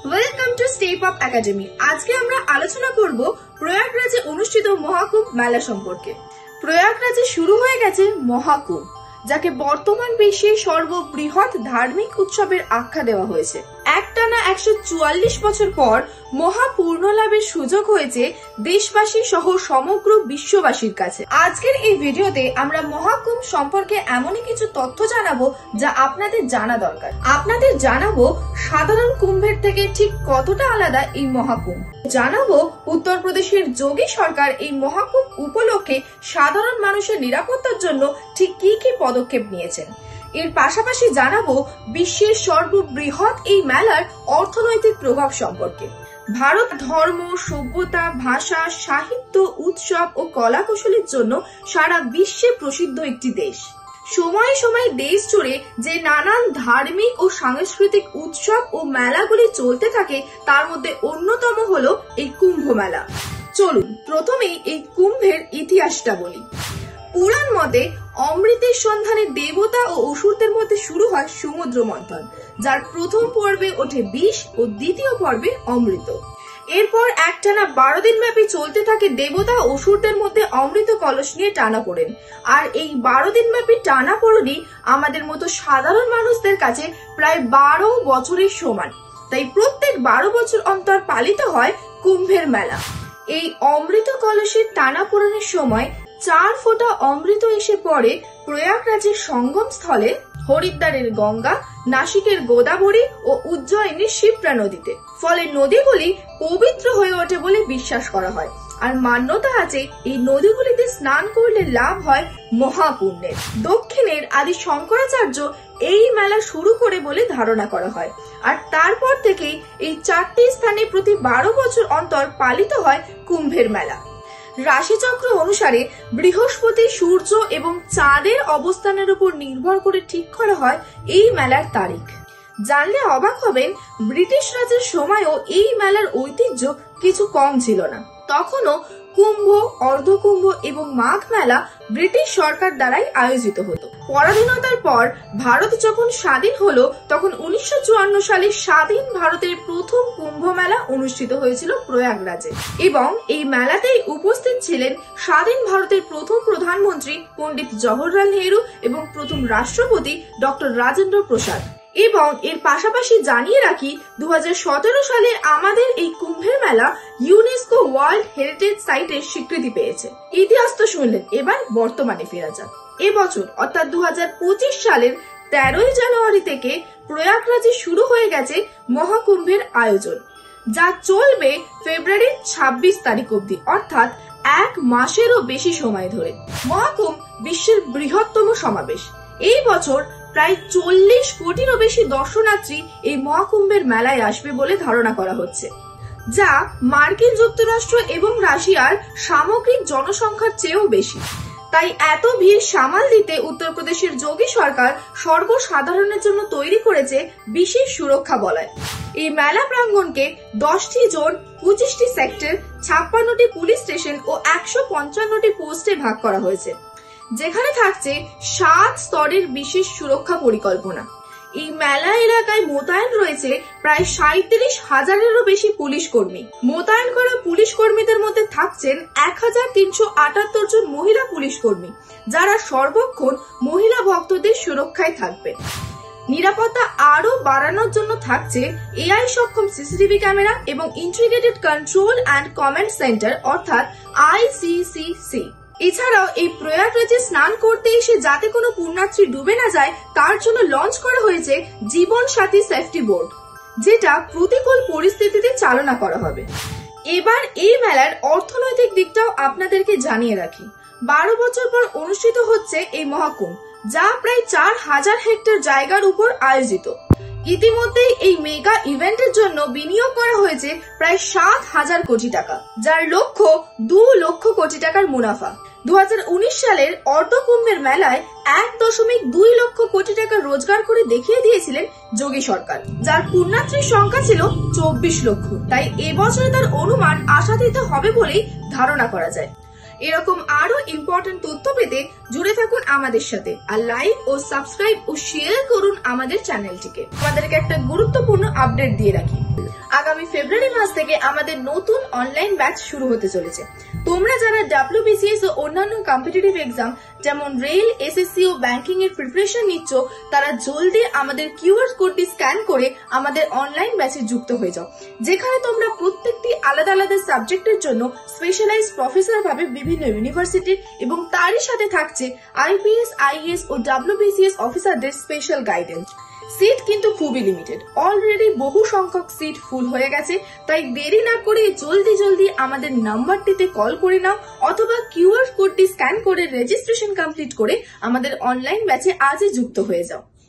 Welcome to step up academy. আজকে আমরা আলোচনা করব প্রয়াগরাজে অনুষ্ঠিত মহাকুম্ভ মেলা সম্পর্কে। প্রয়াগরাজে শুরু হয়ে গেছে মহাকুম্ভ, যাকে বর্তমান বিশ্বের সর্ববৃহৎ ধার্মিক উৎসবের আখ্যা দেওয়া হয়েছে। একটানা 144 বছর পর মহাপূর্ণ লাভের সুযোগ হয়েছে দেশবাসী সহ সমগ্র বিশ্ববাসীর কাছে। আজকের এই ভিডিওতে আমরা মহাকুম্ভ সম্পর্কে এমনই কিছু তথ্য জানাবো যা আপনাদের জানা দরকার। আপনাদের জানাবো সাধারণ কুম্ভের থেকে ঠিক কতটা আলাদা এই মহাকুম্ভ। জানাবো উত্তরপ্রদেশের যোগী সরকার এই মহাকুম্ভ উপলক্ষে সাধারণ মানুষের নিরাপত্তার জন্য ঠিক কি কি পদক্ষেপ নিয়েছেন। এর পাশাপাশি জানাবো বিশ্বের সর্ববৃহৎ এই মেলার অর্থনৈতিক প্রভাব সম্পর্কে। ভারত ধর্ম, সভ্যতা, ভাষা, সাহিত্য, উৎসব ও কলা কৌশলের জন্য সারা বিশ্বে প্রসিদ্ধ একটি দেশ। সময়ে সময়ে দেশ জুড়ে যে নানান ধার্মিক ও সাংস্কৃতিক উৎসব ও মেলাগুলি চলতে থাকে, তার মধ্যে অন্যতম হলো এই কুম্ভ মেলা। চলুন প্রথমেই এই কুম্ভের ইতিহাসটা বলি। পুরাণ মতে অমৃতের সন্ধানে দেবতা ও অসুরদের মধ্যে শুরু হয় সমুদ্র মন্থন, যার প্রথম পর্বে ওঠে বিষ ও দ্বিতীয় পর্বে অমৃত। এরপর একটানা 12 দিন ব্যাপী চলতে থাকে দেবতা ও অসুরদের মধ্যে অমৃত কলস নিয়ে টানাপোড়েন। আর এই 12 দিন ব্যাপী টানাপোড়েনই আমাদের মতো সাধারণ মানুষদের কাছে প্রায় 12 বছরের সমান। তাই প্রত্যেক 12 বছর অন্তর পালিত হয় কুম্ভের মেলা। এই অমৃত কলসের টানাপোড়েনের সময় 4 ফোঁটা অমৃত এসে পড়ে প্রয়াগরাজের সঙ্গম স্থলে হরিদ্বারের গঙ্গা, নাসিকের গোদাবরী ও উজ্জয়িনীর শিপ্রা নদীতে। ফলে নদীগুলি পবিত্র হয়ে ওঠে বলে বিশ্বাস করা হয়। আর মান্যতা আছে এই নদীগুলিতে স্নান করলে লাভ হয় মহাপুণ্যের। দক্ষিণের আদি শঙ্করাচার্য এই মেলা শুরু করে বলে ধারণা করা হয়। আর তারপর থেকেই এই 4টি স্থানে প্রতি 12 বছর অন্তর পালিত হয় কুম্ভের মেলা। রাশিচক্র অনুসারে বৃহস্পতি, সূর্য এবং চাঁদের অবস্থানের উপর নির্ভর করে ঠিক করা হয় এই মেলার তারিখ। জানলে অবাক হবেন, ব্রিটিশ রাজের সময়ও এই মেলার ঐতিহ্য কিছু কম ছিল না। তখনও কুম্ভ, অর্ধকুম্ভ এবং মাঘ মেলা ব্রিটিশ সরকার দ্বারাই আয়োজিত হতো। পরাধীনতার পর ভারত যখন স্বাধীন হলো, তখন 1954 সালে স্বাধীন ভারতের প্রথম কুম্ভ মেলা অনুষ্ঠিত হয়েছিল প্রয়াগরাজে। এবং এই মেলাতেই উপস্থিত ছিলেন স্বাধীন ভারতের প্রথম প্রধানমন্ত্রী পণ্ডিত জওহরলাল নেহরু এবং প্রথম রাষ্ট্রপতি ডক্টর রাজেন্দ্র প্রসাদ। এবং এর পাশাপাশি জানিয়ে রাখি, 2017 সালে আমাদের এই কুম্ভের মেলা ইউনেস্কো ওয়ার্ল্ড হেরিটেজ সাইটের স্বীকৃতি পেয়েছে। ইতিহাস তো শুনলেন, এবার বর্তমানে ফেরা যাক। এবছর অর্থাৎ 2025 সালের 13 জানুয়ারি থেকে প্রয়াগরাজে শুরু হয়ে গেছে মহাকুম্ভের আয়োজন, যা চলবে ফেব্রুয়ারি 26 তারিখ অবধি, অর্থাৎ 1 মাসেরও বেশি সময় ধরে। মহাকুম্ভ বিশ্বের বৃহত্তম সমাবেশ। এই বছর প্রায় 40 কোটিরও বেশি দর্শনার্থী এই মহাকুম্ভের মেলায় আসবে বলে ধারণা করা হচ্ছে, যা মার্কিন যুক্তরাষ্ট্র এবং রাশিয়ার সামগ্রিক জনসংখ্যার চেয়েও বেশি। তাই এত ভিড় সামাল দিতে উত্তরপ্রদেশের যোগী সরকার সর্বসাধারণের জন্য তৈরি করেছে বিশেষ সুরক্ষা বলয়। এই মেলা প্রাঙ্গণকে 10টি জোন, 25টি সেক্টর, 56টি পুলিশ স্টেশন ও 155টি পোস্টে ভাগ করা হয়েছে, যেখানে থাকছে 7 স্তরের বিশেষ সুরক্ষা পরিকল্পনা। এই মেলা এলাকায় মোতায়েন রয়েছে প্রায় 37,000-এরও বেশি পুলিশ কর্মী। মোতায়েন করা পুলিশ কর্মীদের মধ্যে থাকছেন 1378 জন মহিলা পুলিশ কর্মী, যারা সর্বক্ষণ মহিলা ভক্তদের সুরক্ষায় থাকবে। নিরাপত্তা আরো বাড়ানোর জন্য থাকছে এআই সক্ষম সিসিটিভি ক্যামেরা এবং integrated control and command centre অর্থাৎ ICCC। এছাড়াও এই প্রয়াগরাজে স্নান করতে এসে যাতে কোনো পুণ্যার্থী ডুবে না যায়, তার জন্য লঞ্চ করা হয়েছে জীবন সাথী সেফটি বোর্ড, যেটা প্রতিকূল পরিস্থিতিতে চালনা করা হবে। এবার এই মেলার অর্থনৈতিক দিকটাও আপনাদেরকে জানিয়ে রাখি। 12 বছর পর অনুষ্ঠিত হচ্ছে এই মহাকুম্ভ, যা প্রায় 4000 হেক্টর জায়গার উপর আয়োজিত। ইতিমধ্যেই এই মেগা ইভেন্টের জন্য বিনিয়োগ করা হয়েছে প্রায় 7,000 কোটি টাকা, যার লক্ষ্য 2 লক্ষ কোটি টাকার মুনাফা। 2019 সালের অর্ধকুম্ভের মেলায় 1.2 লক্ষ কোটি টাকা রোজগার করে দেখিয়ে দিয়েছিলেন যোগী সরকার, যার পুণ্যার্থীর সংখ্যা ছিল 24 লক্ষ। তাই এবছরে তার অনুমান আশাতীত হবে বলেই ধারণা করা যায়। এরকম আরো ইম্পর্টেন্ট তথ্য পেতে জুড়ে থাকুন আমাদের সাথে আর লাইক ও সাবস্ক্রাইব ও শেয়ার করুন আমাদের চ্যানেলটিকে। আমাদেরকে একটা গুরুত্বপূর্ণ আপডেট দিয়ে রাখি, আগামী ফেব্রুয়ারি মাস থেকে আমাদের নতুন অনলাইন ব্যাচ শুরু হতে চলেছে। তোমরা যারা WBCS ও অন্যান্য কম্পিটিটিভ এক্সাম যেমন রেল, SSC ও ব্যাংকিং এর প্রিপারেশন নিচ্ছ, তারা জলদি আমাদের কিউআর কোডটি স্ক্যান করে আমাদের অনলাইন ব্যাচে যুক্ত হয়ে যাও, যেখানে তোমরা প্রত্যেকটি আলাদা আলাদা সাবজেক্টের জন্য স্পেশালাইজড প্রফেসর পাবে বিভিন্ন ইউনিভার্সিটির, এবং তারই সাথে থাকছে IPS, IAS ও WBCS অফিসারদের স্পেশাল গাইডেন্স। সিট কিন্তু খুবই লিমিটেড, অলরেডি বহু সংখ্যক সিট ফুল হয়ে গেছে, তাই দেরি না করে জলদি আমাদের নাম্বারটিতে কল করে নাও অথবা কিউআর কোডটি স্ক্যান করে রেজিস্ট্রেশন কমপ্লিট করে আমাদের অনলাইন ব্যাচে আজই যুক্ত হয়ে যাও।